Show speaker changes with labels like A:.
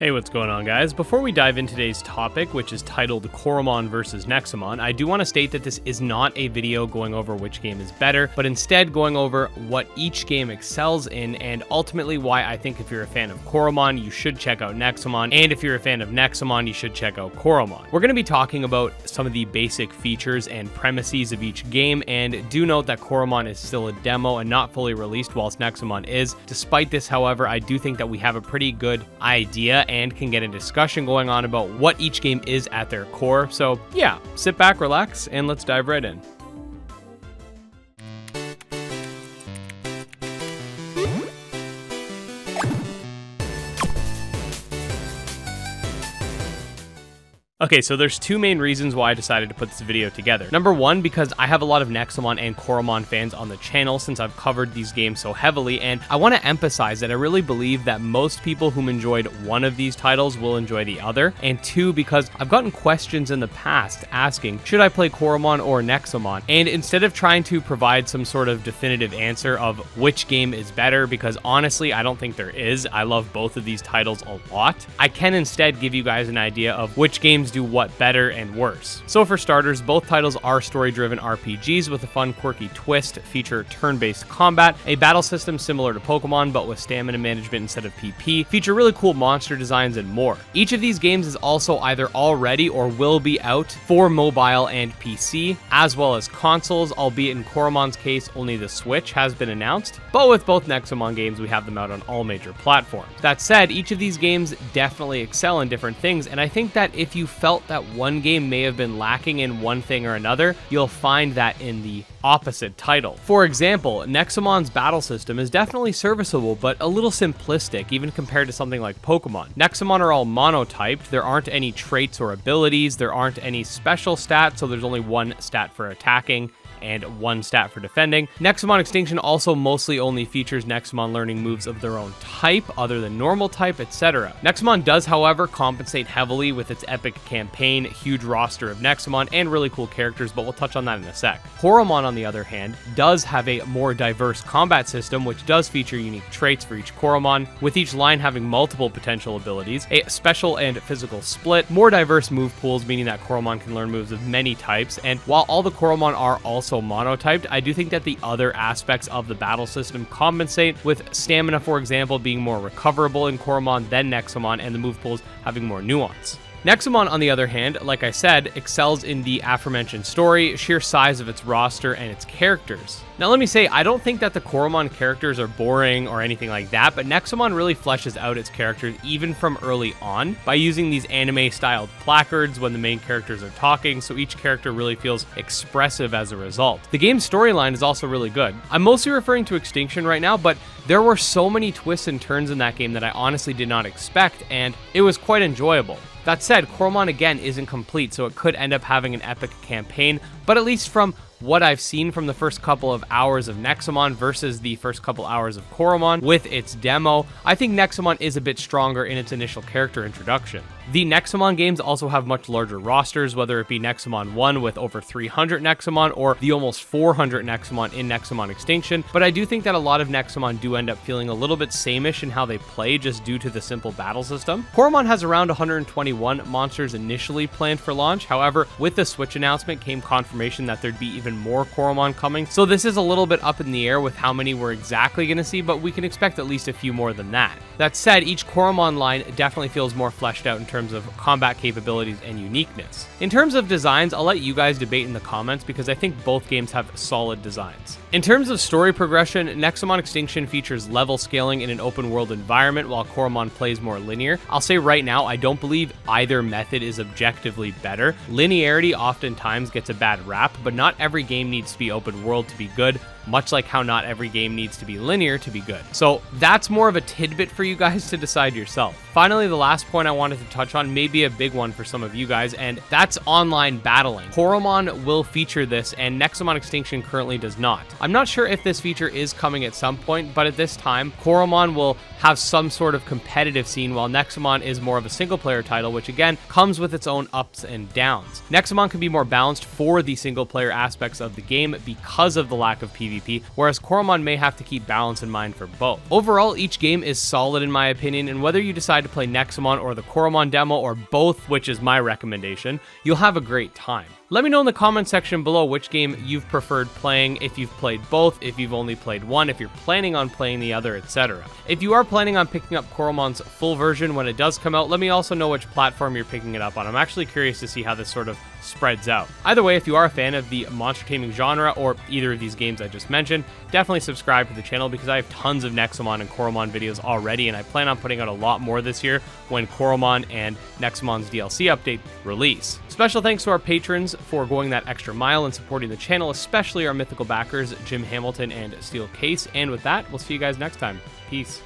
A: Hey, what's going on, guys? Before we dive into today's topic, which is titled Coromon versus Nexomon, I do want to state that this is not a video going over which game is better, but instead going over what each game excels in and ultimately why I think if you're a fan of Coromon, you should check out Nexomon, and if you're a fan of Nexomon, you should check out Coromon. We're going to be talking about some of the basic features and premises of each game, and do note that Coromon is still a demo and not fully released, whilst Nexomon is. Despite this, however, I do think that we have a pretty good idea and can get a discussion going on about what each game is at their core. So yeah, sit back, relax, and let's dive right in. Okay, so there's two main reasons why I decided to put this video together. Number one, because I have a lot of Nexomon and Coromon fans on the channel since I've covered these games so heavily, and I want to emphasize that I really believe that most people who enjoyed one of these titles will enjoy the other. And two, because I've gotten questions in the past asking, should I play Coromon or Nexomon? And instead of trying to provide some sort of definitive answer of which game is better, because honestly, I don't think there is. I love both of these titles a lot. I can instead give you guys an idea of which games do what better and worse. So for starters, both titles are story-driven RPGs with a fun, quirky twist, feature turn-based combat, a battle system similar to Pokemon but with stamina management instead of PP, feature really cool monster designs, and more. Each of these games is also either already or will be out for mobile and PC, as well as consoles, albeit in Coromon's case, only the Switch has been announced, but with both Nexomon games, we have them out on all major platforms. That said, each of these games definitely excel in different things, and I think that if you felt that one game may have been lacking in one thing or another, you'll find that in the opposite title. For example, Nexomon's battle system is definitely serviceable, but a little simplistic, even compared to something like Pokemon. Nexomon are all monotyped, there aren't any traits or abilities, there aren't any special stats, so there's only one stat for attacking and one stat for defending. Nexomon Extinction also mostly only features Nexomon learning moves of their own type, other than normal type, etc. Nexomon does, however, compensate heavily with its epic campaign, huge roster of Nexomon, and really cool characters, but we'll touch on that in a sec. Coromon, on the other hand, does have a more diverse combat system, which does feature unique traits for each Coromon, with each line having multiple potential abilities, a special and physical split, more diverse move pools, meaning that Coromon can learn moves of many types, and while all the Coromon are also monotyped, I do think that the other aspects of the battle system compensate, with stamina, for example, being more recoverable in Coromon than Nexomon, and the move pools having more nuance. Nexomon, on the other hand, like I said, excels in the aforementioned story, sheer size of its roster, and its characters. Now let me say, I don't think that the Coromon characters are boring or anything like that, but Nexomon really fleshes out its characters even from early on by using these anime-styled placards when the main characters are talking, so each character really feels expressive as a result. The game's storyline is also really good. I'm mostly referring to Extinction right now, but there were so many twists and turns in that game that I honestly did not expect, and it was quite enjoyable. That said, Coromon again isn't complete, so it could end up having an epic campaign, but at least from what I've seen from the first couple of hours of Nexomon versus the first couple hours of Coromon with its demo, I think Nexomon is a bit stronger in its initial character introduction. The Nexomon games also have much larger rosters, whether it be Nexomon 1 with over 300 Nexomon or the almost 400 Nexomon in Nexomon Extinction, but I do think that a lot of Nexomon do end up feeling a little bit same-ish in how they play just due to the simple battle system. Coromon has around 121 monsters initially planned for launch, however, with the Switch announcement came confirmation that there'd be even more Coromon coming, so this is a little bit up in the air with how many we're exactly going to see, but we can expect at least a few more than that. That said, each Coromon line definitely feels more fleshed out in terms of combat capabilities and uniqueness. In terms of designs, I'll let you guys debate in the comments because I think both games have solid designs. In terms of story progression, Nexomon Extinction features level scaling in an open world environment while Coromon plays more linear. I'll say right now, I don't believe either method is objectively better. Linearity oftentimes gets a bad rap, but not every game needs to be open world to be good, much like how not every game needs to be linear to be good. So that's more of a tidbit for you guys to decide yourself. Finally, the last point I wanted to touch on may be a big one for some of you guys, and that's online battling. Coromon will feature this, and Nexomon Extinction currently does not. I'm not sure if this feature is coming at some point, but at this time, Coromon will have some sort of competitive scene, while Nexomon is more of a single-player title, which again comes with its own ups and downs. Nexomon can be more balanced for the single-player multiplayer aspects of the game because of the lack of PvP, whereas Coromon may have to keep balance in mind for both. Overall, each game is solid in my opinion, and whether you decide to play Nexomon or the Coromon demo or both, which is my recommendation, you'll have a great time. Let me know in the comment section below which game you've preferred playing, if you've played both, if you've only played one, if you're planning on playing the other, etc. If you are planning on picking up Coromon's full version when it does come out, let me also know which platform you're picking it up on. I'm actually curious to see how this sort of spreads out. Either way, if you are a fan of the monster taming genre or either of these games I just mentioned, definitely subscribe to the channel because I have tons of Nexomon and Coromon videos already, and I plan on putting out a lot more this year when Coromon and Nexomon's DLC update release. Special thanks to our patrons for going that extra mile and supporting the channel, especially our mythical backers, Jim Hamilton and StealCase. And with that, we'll see you guys next time. Peace.